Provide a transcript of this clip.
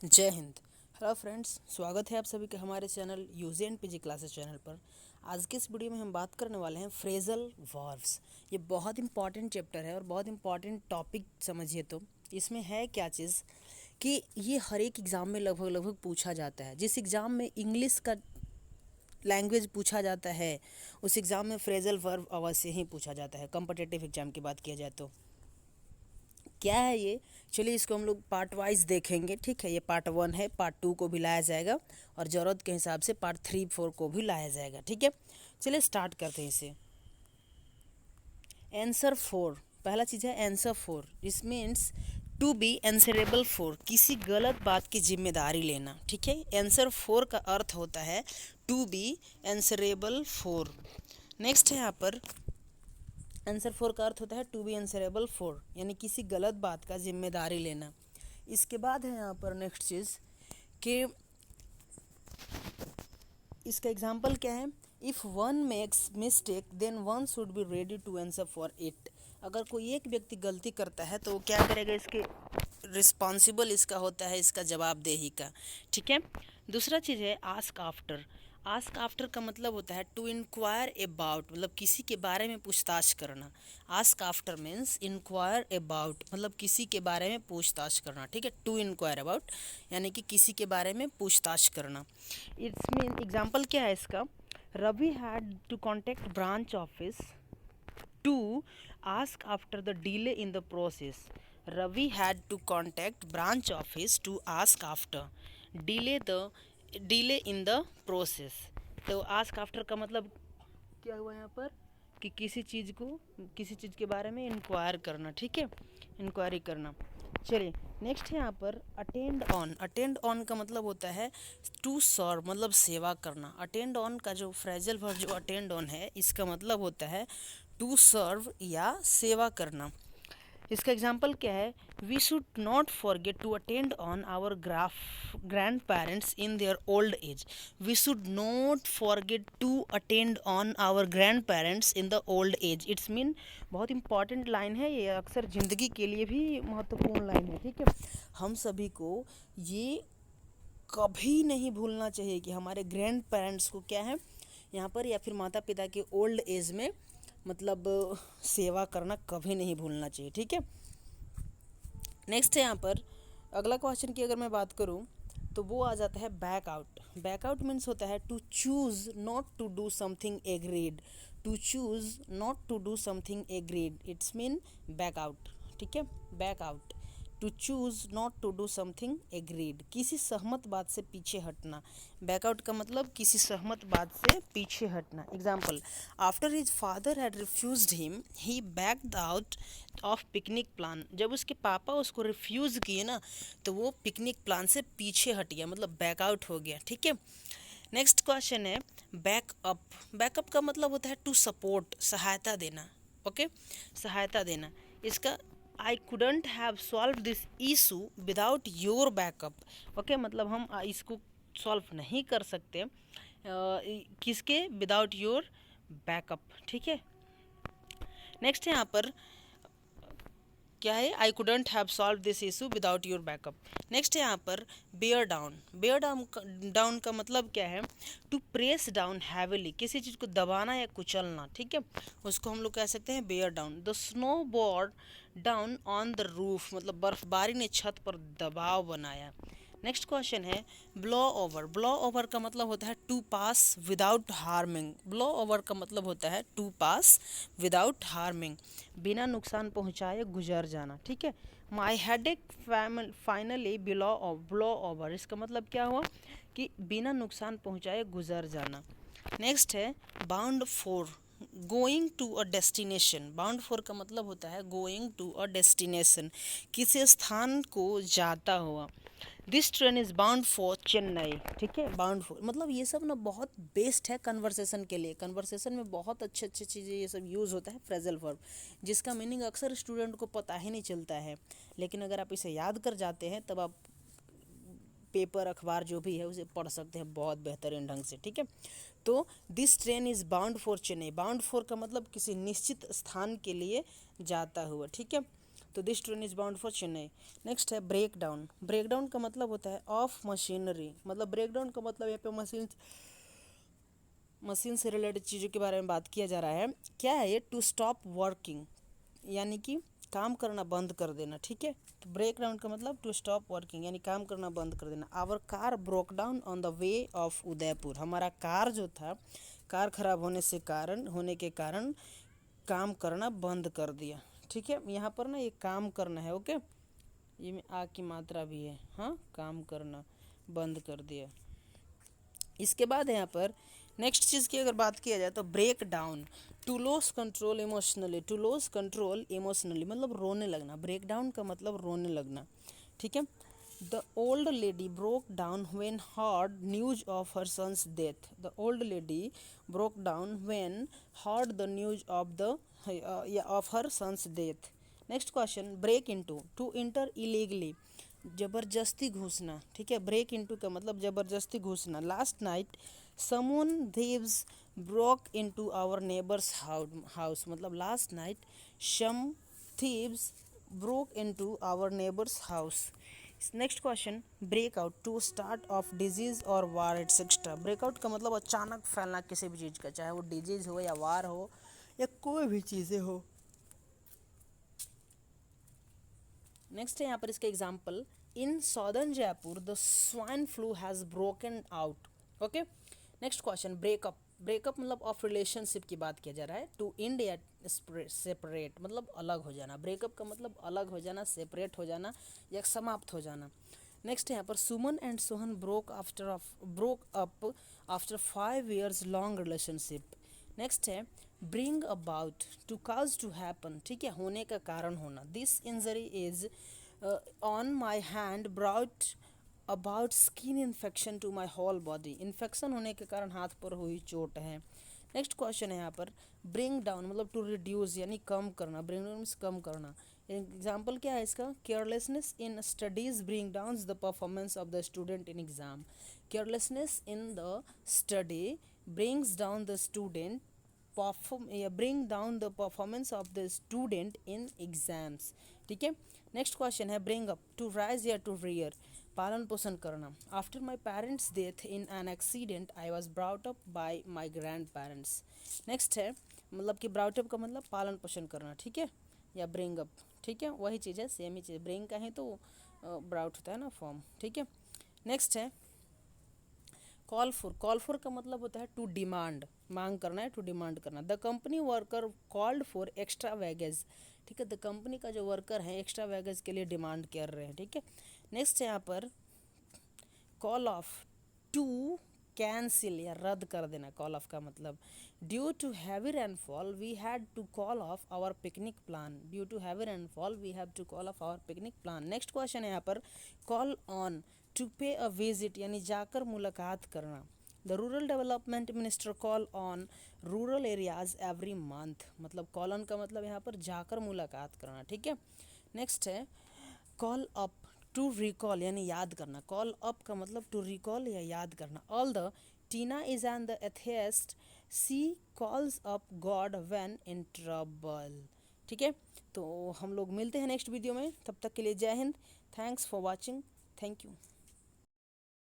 जय Hind. Hello friends, स्वागत है आप सभी का हमारे channel UG and PG classes channel पर। आज के इस वीडियो में हम बात करने वाले हैं फ्रेजल वर्ब्स। ये बहुत इंपॉर्टेंट चैप्टर है और बहुत इंपॉर्टेंट टॉपिक समझिए। तो इसमें है क्या चीज़ कि ये हर एक एग्ज़ाम में लगभग लगभग पूछा जाता है। जिस एग्ज़ाम में इंग्लिश का लैंग्वेज पूछा जाता है उस एग्ज़ाम में फ्रेजल वर्ब अवश्य ही पूछा जाता है। कॉम्पिटिटिव एग्ज़ाम की बात किया जाए तो क्या है ये, चलिए इसको हम लोग पार्ट वाइज देखेंगे। ठीक है, ये पार्ट 1 है, पार्ट 2 को भी लाया जाएगा और ज़रूरत के हिसाब से पार्ट 3 4 को भी लाया जाएगा। ठीक है, चलिए स्टार्ट करते हैं इसे। आंसर 4, पहला चीज़ है आंसर 4। इस means to be answerable for, किसी गलत बात की जिम्मेदारी लेना। ठीक है, आंसर 4 का अर्थ होता है to be answerable for. Next है यहाँ पर आंसर 4 का अर्थ होता है टू बी आंसरेबल फॉर, यानी किसी गलत बात का जिम्मेदारी लेना। इसके बाद है यहाँ पर नेक्स्ट चीज़ कि इसका एग्जाम्पल क्या है, if one makes mistake then one should be ready to answer for it. अगर कोई एक व्यक्ति गलती करता है तो वो क्या करेगा, इसके रिस्पॉन्सिबल इसका होता है इसका जवाबदेही का। ठीक है, दूसरा चीज़ है आस्क आफ्टर। आस्क आफ्टर का मतलब होता है टू इंक्वायर अबाउट, मतलब किसी के बारे में पूछताछ करना। Ask after means enquire about, मतलब किसी के बारे में पूछताछ करना। ठीक है, टू इंक्वायर अबाउट यानी कि किसी के बारे में पूछताछ करना। इट्स मीन एग्जाम्पल क्या है इसका, Ravi had to contact branch office to ask after the delay in the process. Ravi had to contact branch office to ask after delay in the process. तो ask after का मतलब क्या हुआ यहाँ पर कि किसी चीज़ के बारे में इंक्वायर करना। ठीक है, इंक्वायरी करना। चलिए नेक्स्ट है यहाँ पर अटेंड ऑन। अटेंड ऑन का मतलब होता है टू सर्व, मतलब सेवा करना। अटेंड ऑन का जो फ्रेजल वर्ब जो अटेंड ऑन है इसका मतलब होता है टू सर्व या सेवा करना। इसका एग्जाम्पल क्या है, we should not forget to attend on our grand parents in their old age. We should not forget to attend on our grand parents in the old age. It's mean बहुत important line है ये, अक्सर ज़िंदगी के लिए भी महत्वपूर्ण line है। ठीक है, हम सभी को ये कभी नहीं भूलना चाहिए कि हमारे ग्रैंड पेरेंट्स को क्या है यहाँ पर, या फिर माता पिता के ओल्ड एज में मतलब सेवा करना कभी नहीं भूलना चाहिए। ठीक है, नेक्स्ट है यहाँ पर अगला क्वेश्चन की अगर मैं बात करूँ तो वो आ जाता है back out. Back out means होता है to choose not to do something agreed. To choose not to do something agreed, it's mean back out. ठीक है, back out, to choose not to do something agreed, किसी सहमत बात से पीछे हटना। बैकआउट का मतलब किसी सहमत बात से पीछे हटना। Example, after his father had refused him he backed out of picnic plan. जब उसके पापा उसको रिफ्यूज़ किए ना तो वो पिकनिक प्लान से पीछे हट गया, मतलब बैकआउट हो गया। ठीक है, नेक्स्ट क्वेश्चन है बैकअप। बैकअप का मतलब होता है टू सपोर्ट, सहायता देना। ओके, सहायता देना। इसका I couldn't have solve this issue without your backup. Okay, मतलब हम इसको सॉल्व नहीं कर सकते किसके, विदाउट योर बैकअप। ठीक है, नेक्स्ट है यहाँ पर क्या है, I couldn't have solve this issue without your backup. Next है यहाँ पर बेयर डाउन। बेयर डाउन का मतलब क्या है, टू प्रेस डाउन हैविली, किसी चीज़ को दबाना या कुचलना। ठीक है, उसको हम लोग कह सकते हैं bear down. The snow bored down on the roof, मतलब बर्फबारी ने छत पर दबाव बनाया। नेक्स्ट क्वेश्चन है ब्लो ओवर। ब्लो ओवर का मतलब होता है to pass without harming. Blow over का मतलब होता है टू पास विदाउट हार्मिंग, बिना नुकसान पहुंचाए गुजर जाना। ठीक है, माई हेडेक फाइनली ब्लो ओवर, इसका मतलब क्या हुआ कि बिना नुकसान पहुंचाए गुजर जाना। नेक्स्ट है bound for, going to a destination. Bound for का मतलब होता है गोइंग टू अ डेस्टिनेशन, किसी स्थान को जाता हुआ। This train is bound for Chennai. ठीक है, बाउंड फॉर मतलब ये सब ना बहुत बेस्ट है कन्वर्सेशन के लिए। कन्वर्सेशन में बहुत अच्छे अच्छे चीज़ें ये सब यूज़ होता है फ्रेजल वर्ब, जिसका मीनिंग अक्सर स्टूडेंट को पता ही नहीं चलता है। लेकिन अगर आप इसे याद कर जाते हैं तब आप पेपर अखबार जो भी है उसे पढ़ सकते हैं बहुत बेहतरीन ढंग से। ठीक है, तो this train is bound for Chennai. Bound for का मतलब किसी निश्चित स्थान के लिए जाता हुआ। ठीक है, तो this train is bound for Chennai. Next है ब्रेक डाउन। ब्रेक डाउन का मतलब होता है ऑफ मशीनरी, मतलब ब्रेक डाउन का मतलब यहाँ पे मशीन से रिलेटेड चीज़ों के बारे में बात किया जा रहा है। क्या है ये? टू स्टॉप वर्किंग, यानी कि काम करना बंद कर देना, ठीक है। तो ब्रेक डाउन का मतलब टू स्टॉप वर्किंग यानी काम करना बंद कर देना। Our car broke down on the way of Udaipur, हमारा कार जो था, कार खराब होने के कारण काम करना बंद कर दिया, ठीक है। यहाँ पर ना ये काम करना है, ओके, ये में आ की मात्रा भी है, हाँ, काम करना बंद कर दिया। इसके बाद यहाँ पर नेक्स्ट चीज़ की अगर बात किया जाए तो break down, to lose control emotionally, to lose control emotionally मतलब रोने लगना। ब्रेक डाउन का मतलब रोने लगना, ठीक है। The old lady broke down when heard news of her son's death, the old lady broke down when heard the news of the of her son's death. Next question, break into, to enter illegally, जबरदस्ती घुसना, ठीक है। Break into का मतलब जबरदस्ती घुसना। Last night someone thieves broke into our neighbours house, मतलब last night some thieves broke into our neighbours house. Next question, breakout, to start off disease और वार एटसेट्रा। ब्रेकआउट का मतलब अचानक फैलना किसी भी चीज़ का, चाहे वो डिजीज हो या वार हो या कोई भी चीज़ें हो। नेक्स्ट है यहाँ पर इसका example, in southern Jaipur the swine flu has broken out, okay. Next question, breakup, breakup मतलब ऑफ रिलेशनशिप की बात किया जा रहा है। टू एंड या सेपरेट मतलब अलग हो जाना। ब्रेकअप का मतलब अलग हो जाना, सेपरेट हो जाना या समाप्त हो जाना। नेक्स्ट है यहाँ पर, Suman and Sohan broke up after 5 years long relationship. Next है bring about, to cause to happen, ठीक है, होने का कारण होना। This injury is on my hand brought about skin infection to my whole body, infection होने के कारण हाथ पर हुई चोट है। नेक्स्ट क्वेश्चन है यहाँ पर, ब्रिंग डाउन मतलब टू रिड्यूस यानी कम करना। ब्रिंग डाउन मीन्स कम करना। एग्जाम्पल क्या है इसका, carelessness in studies bring down the performance of the student in exam. Carelessness in the study brings down the student bring down the performance of the student in exams, ठीक है। Next question है bring up, to rise या to rear, पालन पोषण करना। After my parents death in an accident I was brought up by my grand parents. Next है मतलब कि ब्राउट अप का मतलब पालन पोषण करना, ठीक है, या ब्रिंग अप, ठीक है, वही चीज़ है, सेम ही चीज़। ब्रिंग का है तो ब्राउट होता है ना फॉर्म, ठीक है। नेक्स्ट है कॉल फॉर, कॉल फॉर का मतलब होता है टू डिमांड, मांग करना है, टू डिमांड करना। The company worker called for extra wages, ठीक है, द कंपनी का जो वर्कर है एक्स्ट्रा वैगेज के लिए डिमांड कर रहे हैं, ठीक है। नेक्स्ट है यहाँ पर कॉल ऑफ, टू कैंसिल या रद्द कर देना। कॉल ऑफ का मतलब due to heavy rainfall we had to call off our picnic plan, due to heavy rainfall we have to call off our picnic plan. Next question है यहाँ पर call on, to पे a visit यानी जाकर मुलाकात करना। The rural development minister call on rural areas every month, मतलब call on का मतलब यहाँ पर जाकर मुलाकात करना, ठीक है। नेक्स्ट है कॉल अप, टू रिकॉल यानी याद करना। कॉल अप का मतलब टू रिकॉल या याद करना। All the Tina is an the atheist she calls up God when in trouble, ठीक है। तो हम लोग मिलते हैं नेक्स्ट वीडियो में, तब तक के लिए जय Hind, thanks for watching, thank you.